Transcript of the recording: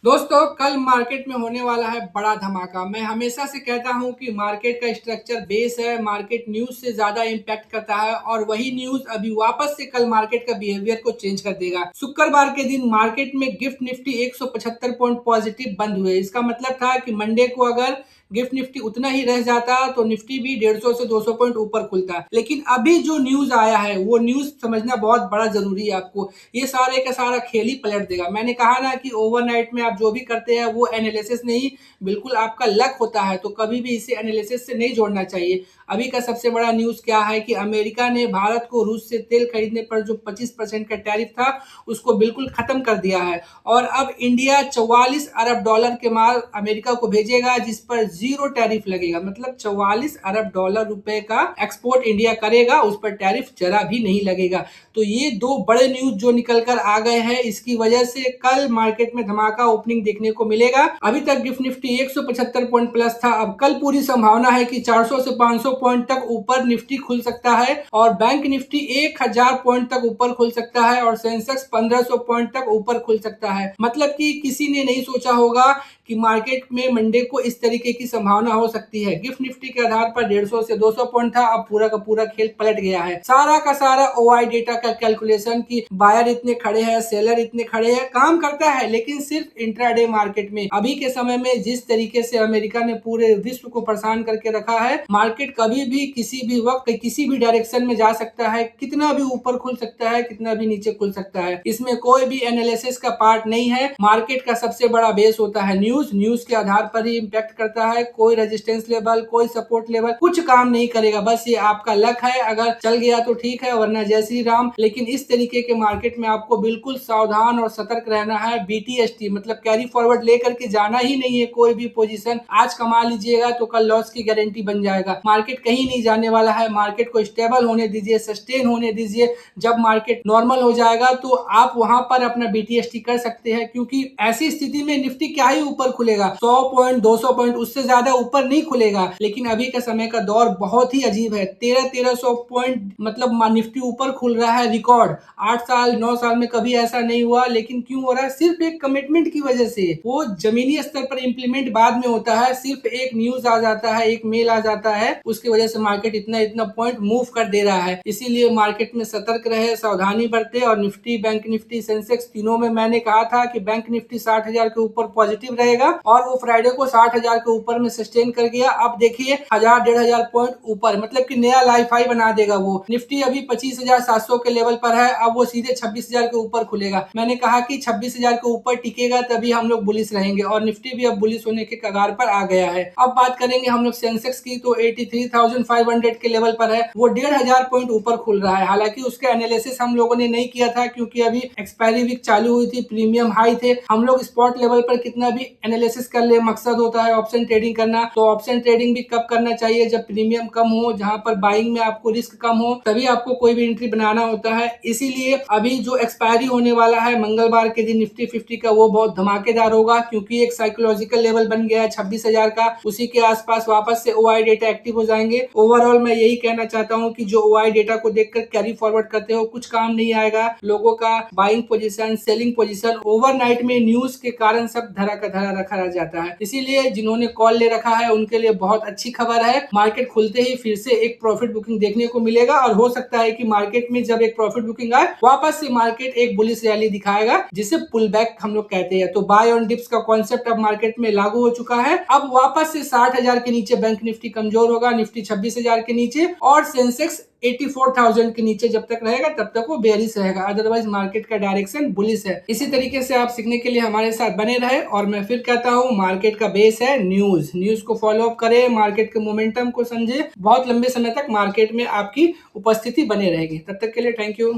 दोस्तों कल मार्केट में होने वाला है बड़ा धमाका। मैं हमेशा से कहता हूं कि मार्केट का स्ट्रक्चर बेस है, मार्केट न्यूज से ज्यादा इंपैक्ट करता है और वही न्यूज अभी वापस से कल मार्केट का बिहेवियर को चेंज कर देगा। शुक्रवार के दिन मार्केट में गिफ्ट निफ्टी 175 पॉइंट पॉजिटिव बंद हुए। इसका मतलब था कि मंडे को अगर गिफ्ट निफ्टी उतना ही रह जाता तो निफ्टी भी 150 से 200 पॉइंट ऊपर खुलता। लेकिन अभी जो न्यूज आया है वो न्यूज समझना बहुत बड़ा जरूरी है। आपको ये सारे का सारा खेल ही पलट देगा। मैंने कहा ना कि ओवरनाइट में आप जो भी करते हैं वो एनालिसिस नहीं, बिल्कुल आपका लक होता है, तो कभी भी इसे एनालिसिस से नहीं जोड़ना चाहिए। अभी का सबसे बड़ा न्यूज क्या है कि अमेरिका ने भारत को रूस से तेल खरीदने पर जो 25% का टैरिफ था उसको बिल्कुल खत्म कर दिया है और अब इंडिया 44 अरब डॉलर के माल अमेरिका को भेजेगा जिस पर जीरो टैरिफ लगेगा। मतलब 44 अरब डॉलर रुपए का एक्सपोर्ट इंडिया करेगा, उस पर टैरिफ जरा भी नहीं लगेगा। तो ये दो बड़े न्यूज जो निकल कर आ गए हैं, इसकी वजह से कल मार्केट में धमाका ओपनिंग देखने को मिलेगा। अभी तक गिफ्ट निफ्टी 175 पॉइंट प्लस था, अब कल पूरी संभावना है कि 400 से 500 पॉइंट तक ऊपर निफ्टी खुल सकता है और बैंक निफ्टी 1000 पॉइंट तक ऊपर खुल सकता है और सेंसेक्स 1500 पॉइंट तक ऊपर खुल सकता है। मतलब कि किसी ने नहीं सोचा होगा कि मार्केट में मंडे को इस तरीके की संभावना हो सकती है। गिफ्ट निफ्टी के आधार पर 150 से 200 पॉइंट था, अब पूरा का पूरा खेल पलट गया है। सारा का सारा ओआई डेटा का कैलकुलेशन कि बायर इतने खड़े हैं, सेलर इतने खड़े हैं, काम करता है, लेकिन सिर्फ इंट्राडे मार्केट में। अभी के समय में जिस तरीके से अमेरिका ने पूरे विश्व को परेशान करके रखा है, मार्केट कभी भी किसी भी वक्त किसी भी डायरेक्शन में जा सकता है, कितना भी ऊपर खुल सकता है, कितना भी नीचे खुल सकता है। इसमें कोई भी एनालिसिस का पार्ट नहीं है। मार्केट का सबसे बड़ा बेस होता है न्यूज के आधार पर ही इंपैक्ट करता है। कोई रेजिस्टेंस लेवल, कोई सपोर्ट लेवल कुछ काम नहीं करेगा, बस ये आपका लक है। अगर चल गया तो ठीक है, वरना जय श्री राम। लेकिन इस तरीके के मार्केट में आपको बिल्कुल सावधान और सतर्क रहना है। बीटीएसटी मतलब कैरी फॉरवर्ड लेकर के जाना ही नहीं है। कोई भी पोजीशन आज कमा लीजिएगा तो कल लॉस की गारंटी बन जाएगा। मार्केट कहीं नहीं जाने वाला है, मार्केट को स्टेबल होने दीजिए, सस्टेन होने दीजिए। जब मार्केट नॉर्मल हो जाएगा तो आप वहां पर अपना बीटीएसटी कर सकते हैं, क्योंकि ऐसी स्थिति में निफ्टी क्या ही ऊपर खुलेगा, 100 पॉइंट 200 पॉइंट, उससे ज्यादा ऊपर नहीं खुलेगा। लेकिन अभी का समय का दौर बहुत ही अजीब है। 1300 पॉइंट मतलब निफ्टी ऊपर खुल रहा है, रिकॉर्ड 8 साल 9 साल में कभी ऐसा नहीं हुआ। लेकिन क्यों हो रहा है? सिर्फ एक कमिटमेंट की वजह से। वो जमीनी स्तर पर इंप्लीमेंट बाद में होता है, सिर्फ एक न्यूज आ जाता है, एक मेल आ जाता है, उसकी वजह से मार्केट इतना इतना पॉइंट मूव कर दे रहा है। इसीलिए मार्केट में सतर्क रहे, सावधानी बरते। और निफ्टी, बैंक निफ्टी, सेंसेक्स तीनों में मैंने कहा था कि बैंक निफ्टी 60,000 के ऊपर पॉजिटिव रहेगा और वो फ्राइडे को 60,000 के ऊपर में सस्टेन कर गया। अब देखिए 1000-1500 पॉइंट ऊपर, मतलब कि नया लाइफ हाई बना देगा वो। निफ्टी अभी 25,700 के लेवल पर है, अब वो सीधे 26,000 के ऊपर खुलेगा। मैंने कहा कि 26,000 के ऊपर टिकेगा तभी हम लोग बुलिश रहेंगे और निफ्टी भी अब बुलिश होने के कगार पर आ गया है। अब बात करेंगे हम लोग सेंसेक्स की, तो 83,500 के लेवल पर है, वो 1,500 पॉइंट ऊपर खुल रहा है। हालांकि उसका एनालिसिस हम लोगों ने नहीं किया था क्योंकि अभी एक्सपायरी वीक चालू हुई थी, प्रीमियम हाई थे। हम लोग स्पॉट लेवल पर कितना भी एनालिसिस कर ले, मकसद होता है ऑप्शन ट्रेडिंग करना, तो ऑप्शन ट्रेडिंग भी कब करना चाहिए? जब प्रीमियम कम हो, जहां पर बाइंग में आपको रिस्क कम हो, तभी आपको कोई भी एंट्री बनाना होता है। इसीलिए अभी जो एक्सपायरी होने वाला है मंगलवार के दिन निफ्टी 50 का, वो बहुत धमाकेदार होगा क्योंकि एक साइकोलॉजिकल लेवल बन गया है 26,000 का। उसी के आसपास वापस से ओआई डेटा एक्टिव हो जाएंगे। ओवरऑल मैं यही कहना चाहता हूं कि जो ओआई डेटा को देखकर कैरी फॉरवर्ड करते हो, कुछ काम नहीं आएगा। लोगों का buying position, selling position overnight में न्यूज के कारण सब धरा का धरा रखा रह जाता है। इसीलिए जिन्होंने कॉल ले रखा है उनके लिए बहुत अच्छी खबर है, मार्केट खुलते ही फिर से एक प्रॉफिट बुकिंग देखने को मिलेगा और हो सकता है कि मार्केट में जब एक प्रॉफिट बुकिंग आए, वापस से मार्केट एक बुलिश रैली दिखाएगा, जिसे पुल बैक हम लोग कहते हैं। तो बाय ऑन डिप्स का कॉन्सेप्ट अब मार्केट में लागू हो चुका है। अब वापस से 60,000 के नीचे बैंक निफ्टी कमजोर होगा, निफ्टी 26,000 के नीचे और सेंसेक्स 84,000 के नीचे जब तक रहेगा तब तक वो बेयरिश रहेगा। अदरवाइज मार्केट का डायरेक्शन बुलिश है। इसी तरीके से आप सीखने के लिए हमारे साथ बने रहे और मैं फिर कहता हूँ, मार्केट का बेस है न्यूज को फॉलो अप करें, मार्केट के मोमेंटम को समझे, बहुत लंबे समय तक मार्केट में आपकी उपस्थिति बने रहेगी। तब तक के लिए थैंक यू।